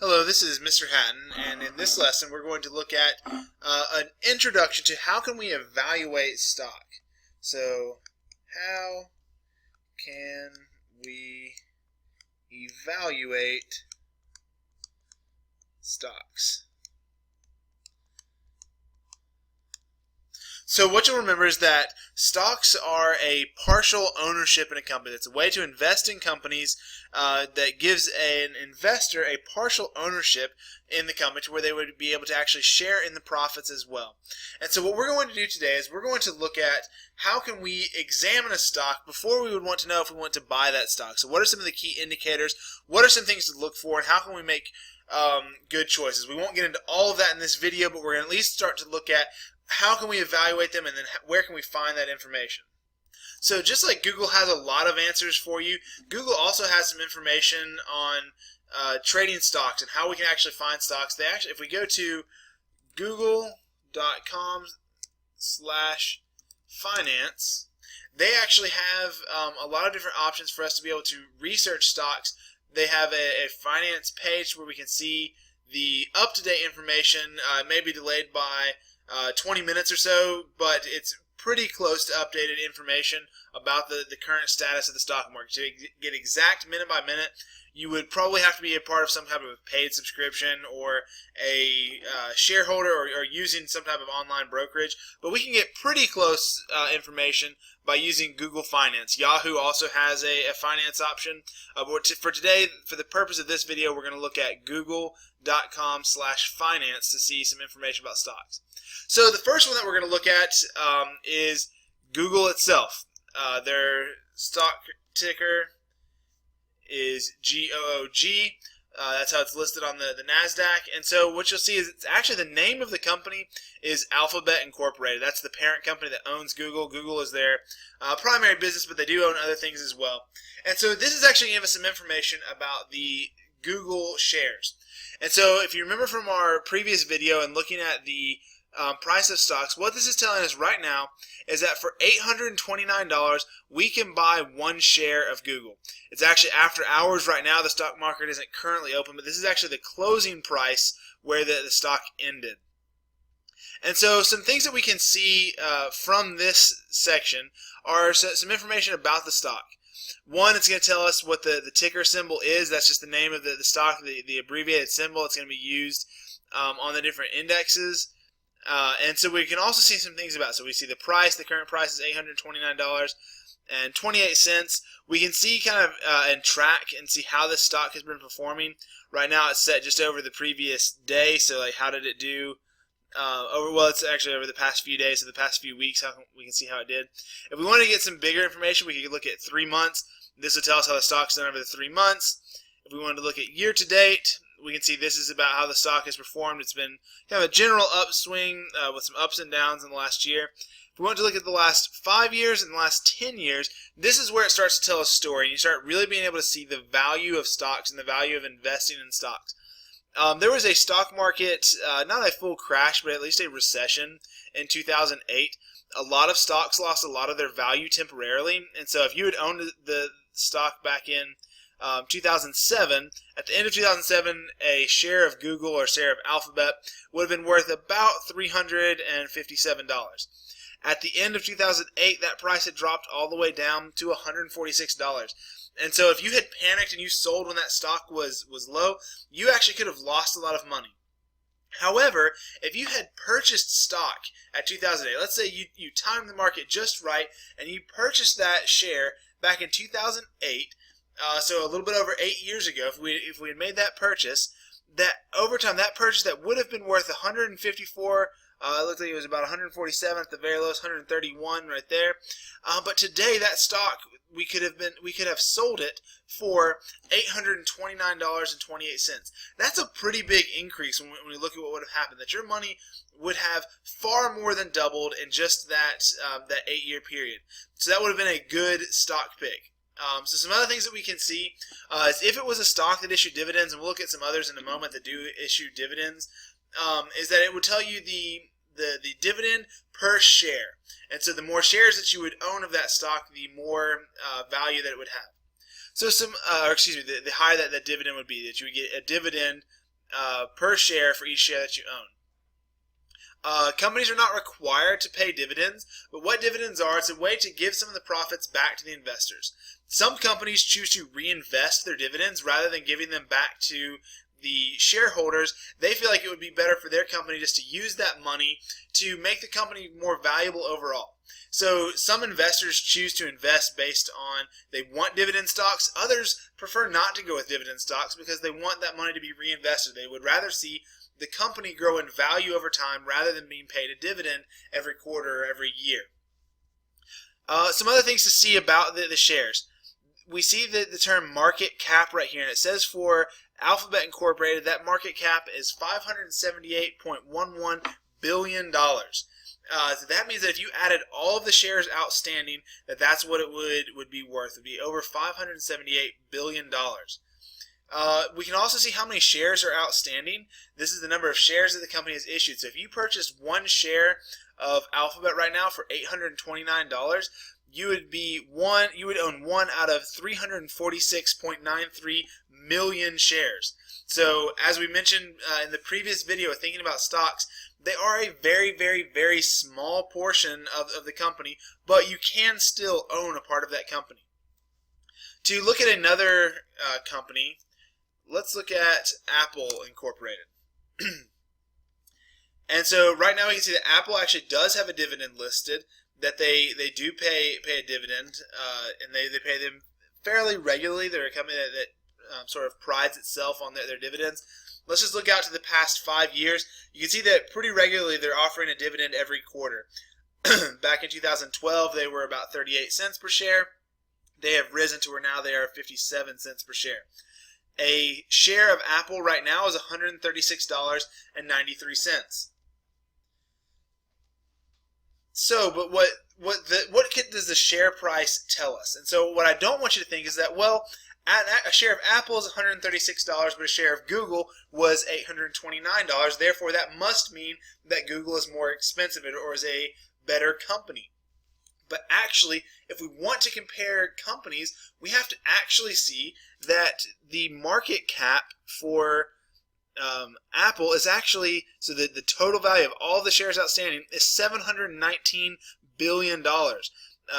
Hello, this is Mr. Hatton, and in this lesson we're going to look at an introduction to how can we evaluate stock. So, how can we evaluate stocks? So what you'll remember is that stocks are a partial ownership in a company. It's a way to invest in companies that gives an investor a partial ownership in the company to where they would be able to actually share in the profits as well. And so what we're going to do today is we're going to look at how can we examine a stock before we would want to know if we want to buy that stock. So what are some of the key indicators? What are some things to look for? And how can we make good choices? We won't get into all of that in this video, but we're going to at least start to look at how can we evaluate them, and then where can we find that information. So just like Google has a lot of answers for you, Google also has some information on trading stocks and how we can actually find stocks. If we go to google.com/finance, they actually have a lot of different options for us to be able to research stocks. They have a finance page where we can see the up-to-date information. It may be delayed by 20 minutes or so, but it's pretty close to updated information about the current status of the stock market. To get exact minute by minute, you would probably have to be a part of some type of paid subscription or a shareholder or using some type of online brokerage. But we can get pretty close information by using Google Finance. Yahoo also has a finance option. But for today, for the purpose of this video, we're going to look at google.com/finance to see some information about stocks. So the first one that we're going to look at is Google itself. Their stock ticker is GOOG. That's how it's listed on the NASDAQ. And so what you'll see is it's actually the name of the company is Alphabet Incorporated. That's the parent company that owns Google. Google is their primary business, but they do own other things as well. And so this is actually giving us some information about the Google shares. And so if you remember from our previous video and looking at the price of stocks, what this is telling us right now is that for $829 we can buy one share of Google. It's actually after hours right now. The stock market isn't currently open, but this is actually the closing price where the stock ended. And so some things that we can see from this section are some information about the stock. One, it's going to tell us what the ticker symbol is. That's just the name of the stock, the abbreviated symbol. It's going to be used on the different indexes. And so we can also see some things about it. So we see the price. The current price is $829.28. We can see kind of and track and see how this stock has been performing. Right now it's set just over the previous day. So like, how did it do? It's actually over the past few days, so the past few weeks, we can see how it did. If we wanted to get some bigger information, we could look at 3 months. This will tell us how the stock's done over the 3 months. If we wanted to look at year to date, we can see this is about how the stock has performed. It's been kind of a general upswing with some ups and downs in the last year. If we want to look at the last 5 years and the last 10 years, this is where it starts to tell a story, and you start really being able to see the value of stocks and the value of investing in stocks. There was a stock market, not a full crash, but at least a recession in 2008. A lot of stocks lost a lot of their value temporarily, and so if you had owned the stock back in 2007, at the end of 2007, a share of Google or share of Alphabet would have been worth about $357. At the end of 2008, that price had dropped all the way down to $146. And so if you had panicked and you sold when that stock was low, you actually could have lost a lot of money. However, if you had purchased stock at 2008, let's say you timed the market just right and you purchased that share back in 2008, so a little bit over 8 years ago, if we had made that purchase, that over time, that purchase that would have been worth 154. It looked like it was about 147 at the very lowest, 131 right there. But today, that stock we could have sold it for $829.28. That's a pretty big increase when we look at what would have happened. That your money would have far more than doubled in just that 8-year period. So that would have been a good stock pick. So some other things that we can see is if it was a stock that issued dividends, and we'll look at some others in a moment that do issue dividends, is that it would tell you the dividend per share. And so the more shares that you would own of that stock, the more value that it would have. So the higher that dividend would be, that you would get a dividend per share for each share that you own. Companies are not required to pay dividends, but what dividends are, it's a way to give some of the profits back to the investors. Some companies choose to reinvest their dividends rather than giving them back to the shareholders. They feel like it would be better for their company just to use that money to make the company more valuable overall. So some investors choose to invest based on they want dividend stocks. Others prefer not to go with dividend stocks because they want that money to be reinvested. They would rather see the company grow in value over time rather than being paid a dividend every quarter or every year. Some other things to see about the shares. We see the term market cap right here, and it says for Alphabet Incorporated that market cap is $578.11 billion. So that means that if you added all of the shares outstanding, that's what it would be worth. It would be over $578 billion. We can also see how many shares are outstanding. This is the number of shares that the company has issued. So if you purchased one share of Alphabet right now for $829, you would own one out of 346.93 million shares. So as we mentioned in the previous video, thinking about stocks, they are a very, very, very small portion of the company, but you can still own a part of that company. To look at another company, let's look at Apple Incorporated. And so right now we can see that Apple actually does have a dividend listed, that they do pay a dividend, and they pay them fairly regularly. They're a company that sort of prides itself on their dividends. Let's just look out to the past 5 years. You can see that pretty regularly they're offering a dividend every quarter. Back in 2012, they were about 38 cents per share. They have risen to where now they are 57 cents per share. A share of Apple right now is $136.93. So, but what does the share price tell us? And so what I don't want you to think is that, well, a share of Apple is $136, but a share of Google was $829. Therefore, that must mean that Google is more expensive or is a better company. But actually, if we want to compare companies, we have to actually see that the market cap for Apple is actually, so the total value of all the shares outstanding is $719 billion.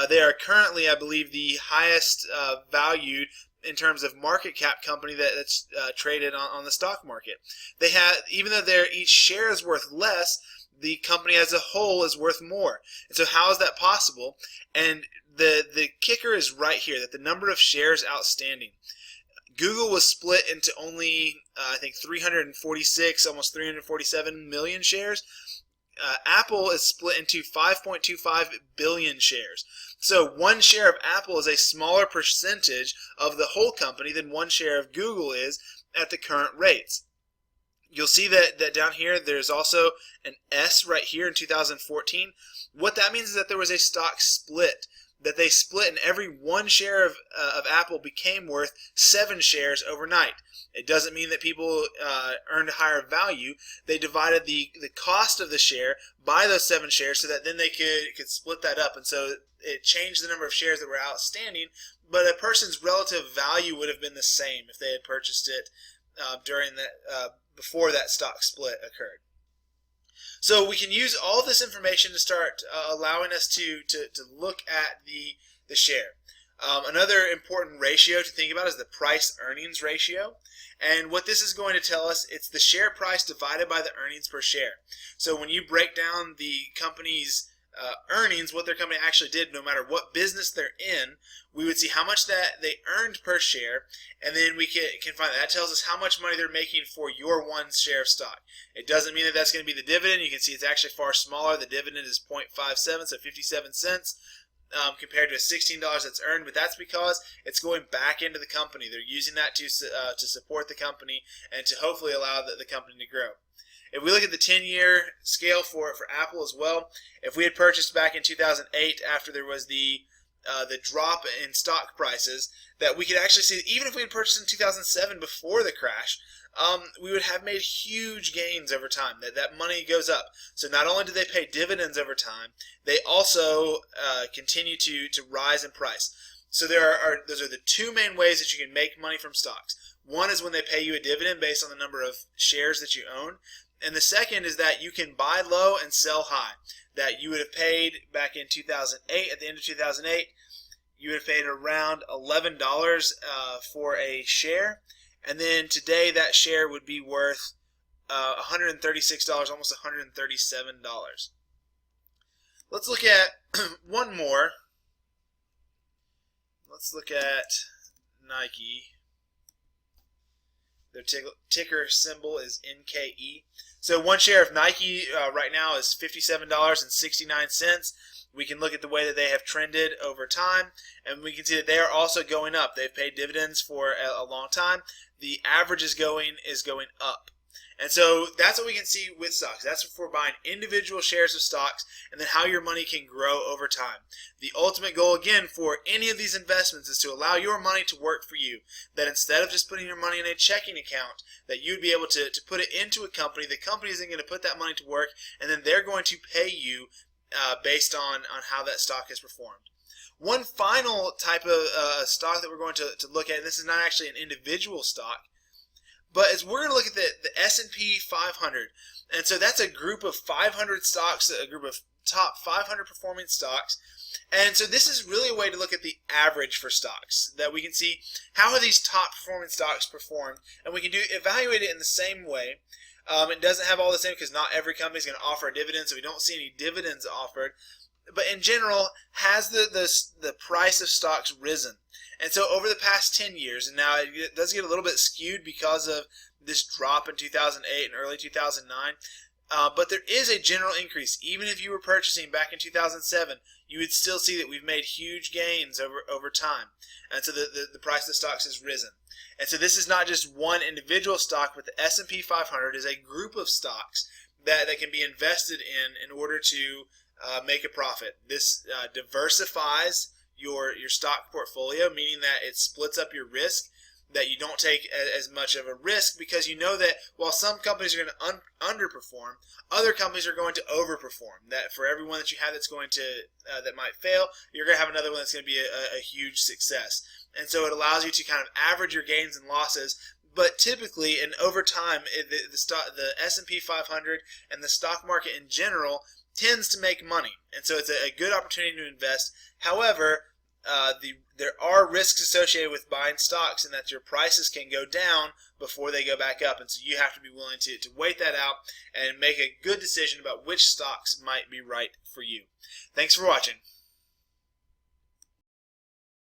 They are currently, I believe, the highest valued in terms of market cap company that's traded on the stock market. They have, even though each share is worth less, the company as a whole is worth more. And so how is that possible? And the kicker is right here, that the number of shares outstanding. Google was split into only, I think, 346, almost 347 million shares. Apple is split into 5.25 billion shares. So one share of Apple is a smaller percentage of the whole company than one share of Google is at the current rates. You'll see that down here there's also an S right here in 2014. What that means is that there was a stock split, that they split and every one share of Apple became worth 7 shares overnight. It doesn't mean that people earned a higher value. They divided the cost of the share by those 7 shares so that then they could split that up. And so it changed the number of shares that were outstanding, but a person's relative value would have been the same if they had purchased it during that before that stock split occurred. So we can use all this information to start allowing us to look at the share. Another important ratio to think about is the price-earnings ratio. And what this is going to tell us, it's the share price divided by the earnings per share. So when you break down the company's earnings, what their company actually did, no matter what business they're in, we would see how much that they earned per share, and then we can find that tells us how much money they're making for your one share of stock. It doesn't mean that that's going to be the dividend. You can see it's actually far smaller. The dividend is 0.57, so 57 cents compared to $16 that's earned, but that's because it's going back into the company. They're using that to support the company and to hopefully allow the company to grow. If we look at the 10-year scale for Apple as well, if we had purchased back in 2008 after there was the drop in stock prices, that we could actually see, even if we had purchased in 2007 before the crash, we would have made huge gains over time. That money goes up. So not only do they pay dividends over time, they also continue to rise in price. So those are the two main ways that you can make money from stocks. One is when they pay you a dividend based on the number of shares that you own. And the second is that you can buy low and sell high. That you would have paid back in 2008, at the end of 2008, you would have paid around $11 for a share. And then today that share would be worth $136, almost $137. Let's look at one more. Let's look at Nike. Their ticker symbol is NKE. So one share of Nike right now is $57.69. We can look at the way that they have trended over time, and we can see that they are also going up. They've paid dividends for a long time. The average is going up. And so that's what we can see with stocks. That's for buying individual shares of stocks and then how your money can grow over time. The ultimate goal, again, for any of these investments is to allow your money to work for you. That instead of just putting your money in a checking account, that you'd be able to put it into a company. The company isn't going to put that money to work, and then they're going to pay you based on how that stock has performed. One final type of stock that we're going to look at, and this is not actually an individual stock, but as we're going to look at the S&P 500, and so that's a group of 500 stocks, a group of top 500 performing stocks, and so this is really a way to look at the average for stocks, that we can see how are these top performing stocks performed, and we can evaluate it in the same way. It doesn't have all the same because not every company is going to offer a dividend, so we don't see any dividends offered. But in general, has the price of stocks risen? And so over the past 10 years, and now it does get a little bit skewed because of this drop in 2008 and early 2009, but there is a general increase. Even if you were purchasing back in 2007, you would still see that we've made huge gains over time. And so the price of the stocks has risen. And so this is not just one individual stock, but the S&P 500 is a group of stocks that can be invested in order to make a profit. This diversifies your stock portfolio, meaning that it splits up your risk, that you don't take as much of a risk because you know that while some companies are going to underperform, other companies are going to overperform. That for every one that you have that's going to that might fail, you're going to have another one that's going to be a huge success. And so it allows you to kind of average your gains and losses. But typically, and over time, the S&P 500 and the stock market in general tends to make money, and so it's a good opportunity to invest. However, there are risks associated with buying stocks, and that your prices can go down before they go back up, and so you have to be willing to wait that out and make a good decision about which stocks might be right for you. Thanks for watching.